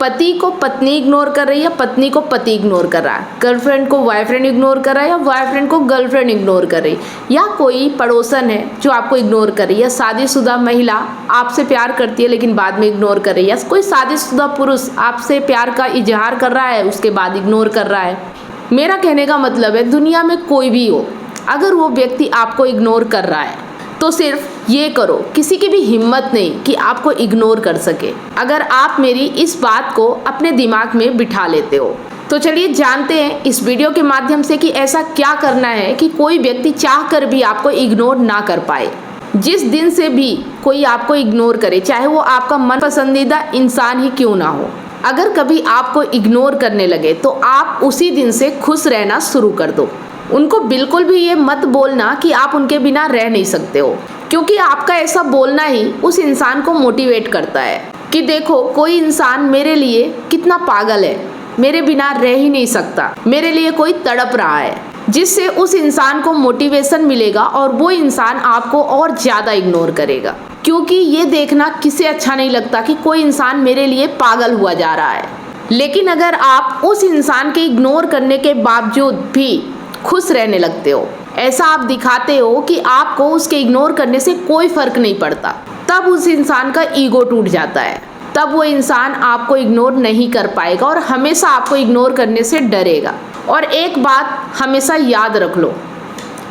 पति को पत्नी इग्नोर कर रही है, पत्नी को पति इग्नोर कर रहा है, गर्लफ्रेंड को बॉयफ्रेंड इग्नोर कर रहा है या बॉयफ्रेंड को गर्लफ्रेंड इग्नोर कर रही है, या कोई पड़ोसन है जो आपको इग्नोर कर रही है, या शादीशुदा महिला आपसे प्यार करती है लेकिन बाद में इग्नोर कर रही है, या कोई शादीशुदा पुरुष आपसे प्यार का इजहार कर रहा है उसके बाद इग्नोर कर रहा है। मेरा कहने का मतलब है दुनिया में कोई भी हो, अगर वो व्यक्ति आपको इग्नोर कर रहा है तो सिर्फ ये करो, किसी की भी हिम्मत नहीं कि आपको इग्नोर कर सके, अगर आप मेरी इस बात को अपने दिमाग में बिठा लेते हो। तो चलिए जानते हैं इस वीडियो के माध्यम से कि ऐसा क्या करना है कि कोई व्यक्ति चाह कर भी आपको इग्नोर ना कर पाए। जिस दिन से भी कोई आपको इग्नोर करे, चाहे वो आपका मन पसंदीदा इंसान ही क्यों ना हो, अगर कभी आपको इग्नोर करने लगे तो आप उसी दिन से खुश रहना शुरू कर दो। उनको बिल्कुल भी ये मत बोलना कि आप उनके बिना रह नहीं सकते हो, क्योंकि आपका ऐसा बोलना ही उस इंसान को मोटिवेट करता है कि देखो कोई इंसान मेरे लिए कितना पागल है, मेरे बिना रह ही नहीं सकता, मेरे लिए कोई तड़प रहा है, जिससे उस इंसान को मोटिवेशन मिलेगा और वो इंसान आपको और ज़्यादा इग्नोर करेगा। क्योंकि ये देखना किसे अच्छा नहीं लगता कि कोई इंसान मेरे लिए पागल हुआ जा रहा है। लेकिन अगर आप उस इंसान के इग्नोर करने के बावजूद भी खुश रहने लगते हो, ऐसा आप दिखाते हो कि आपको उसके इग्नोर करने से कोई फर्क नहीं पड़ता, तब उस इंसान का ईगो टूट जाता है। तब वो इंसान आपको इग्नोर नहीं कर पाएगा और हमेशा आपको इग्नोर करने से डरेगा। और एक बात हमेशा याद रख लो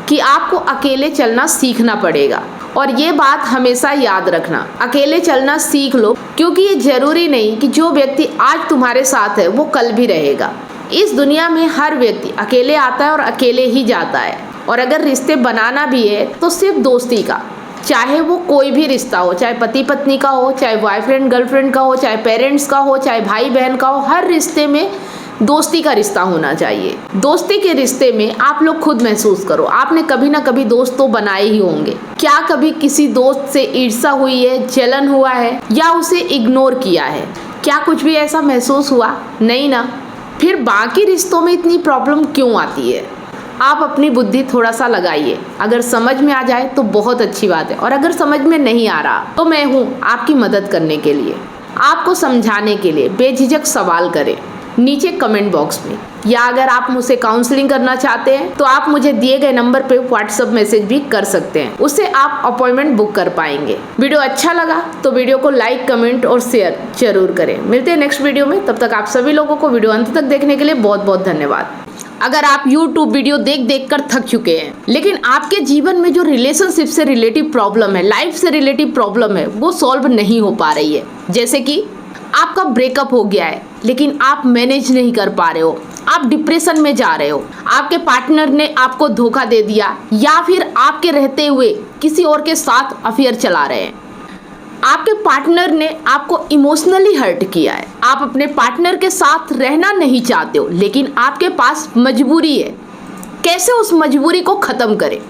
कि आपको अकेले चलना सीखना पड़ेगा, और ये बात हमेशा याद रखना, अकेले चलना सीख लो, क्योंकि ये जरूरी नहीं कि जो व्यक्ति आज तुम्हारे साथ है वो कल भी रहेगा। इस दुनिया में हर व्यक्ति अकेले आता है और अकेले ही जाता है, और अगर रिश्ते बनाना भी है तो सिर्फ दोस्ती का, चाहे वो कोई भी रिश्ता हो, चाहे पति पत्नी का हो, चाहे बॉयफ्रेंड गर्लफ्रेंड का हो, चाहे पेरेंट्स का हो, चाहे भाई बहन का हो, हर रिश्ते में दोस्ती का रिश्ता होना चाहिए। दोस्ती के रिश्ते में आप लोग खुद महसूस करो, आपने कभी ना कभी दोस्त तो बनाए ही होंगे। क्या कभी किसी दोस्त से ईर्ष्या हुई है, जलन हुआ है, या उसे इग्नोर किया है? क्या कुछ भी ऐसा महसूस हुआ? नहीं ना। फिर बाकी रिश्तों में इतनी प्रॉब्लम क्यों आती है? आप अपनी बुद्धि थोड़ा सा लगाइए, अगर समझ में आ जाए तो बहुत अच्छी बात है, और अगर समझ में नहीं आ रहा तो मैं हूँ आपकी मदद करने के लिए, आपको समझाने के लिए। बेझिझक सवाल करें नीचे कमेंट बॉक्स में, या अगर आप मुझसे काउंसलिंग करना चाहते हैं तो आप मुझे दिए गए नंबर पे व्हाट्सएप मैसेज भी कर सकते हैं, उससे आप अपॉइंटमेंट बुक कर पाएंगे। वीडियो अच्छा लगा तो वीडियो को लाइक, कमेंट और शेयर जरूर करें। मिलते हैं नेक्स्ट वीडियो में, तब तक आप सभी लोगों को वीडियो अंत तक देखने के लिए बहुत बहुत धन्यवाद। अगर आप YouTube वीडियो देख कर थक चुके हैं, लेकिन आपके जीवन में जो रिलेशनशिप से रिलेटिव प्रॉब्लम है, लाइफ से रिलेटिव प्रॉब्लम है, वो सॉल्व नहीं हो पा रही है, जैसे कि आपका ब्रेकअप हो गया है लेकिन आप मैनेज नहीं कर पा रहे हो, आप डिप्रेशन में जा रहे हो, आपके पार्टनर ने आपको धोखा दे दिया, या फिर आपके रहते हुए किसी और के साथ अफेयर चला रहे हैं, आपके पार्टनर ने आपको इमोशनली हर्ट किया है, आप अपने पार्टनर के साथ रहना नहीं चाहते हो लेकिन आपके पास मजबूरी है, कैसे उस मजबूरी को ख़त्म करें?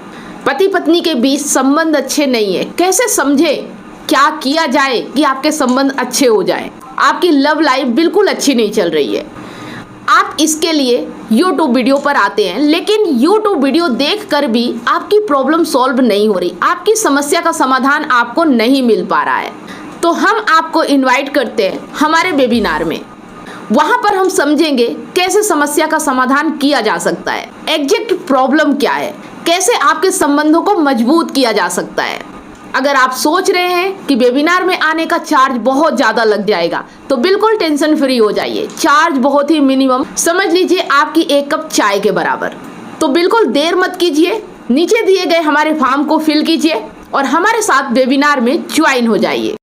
पति पत्नी के बीच संबंध अच्छे नहीं है, कैसे समझें, क्या किया जाए कि आपके संबंध अच्छे हो जाएं? आपकी लव लाइफ बिल्कुल अच्छी नहीं चल रही है, आप इसके लिए YouTube वीडियो पर आते हैं, लेकिन YouTube वीडियो देखकर भी आपकी प्रॉब्लम सॉल्व नहीं हो रही, आपकी समस्या का समाधान आपको नहीं मिल पा रहा है, तो हम आपको इनवाइट करते हैं हमारे वेबिनार में। वहाँ पर हम समझेंगे कैसे समस्या का समाधान किया जा सकता है, एग्जैक्ट प्रॉब्लम क्या है, कैसे आपके संबंधों को मजबूत किया जा सकता है। अगर आप सोच रहे हैं कि वेबिनार में आने का चार्ज बहुत ज़्यादा लग जाएगा तो बिल्कुल टेंशन फ्री हो जाइए, चार्ज बहुत ही मिनिमम, समझ लीजिए आपकी एक कप चाय के बराबर। तो बिल्कुल देर मत कीजिए, नीचे दिए गए हमारे फॉर्म को फिल कीजिए और हमारे साथ वेबिनार में ज्वाइन हो जाइए।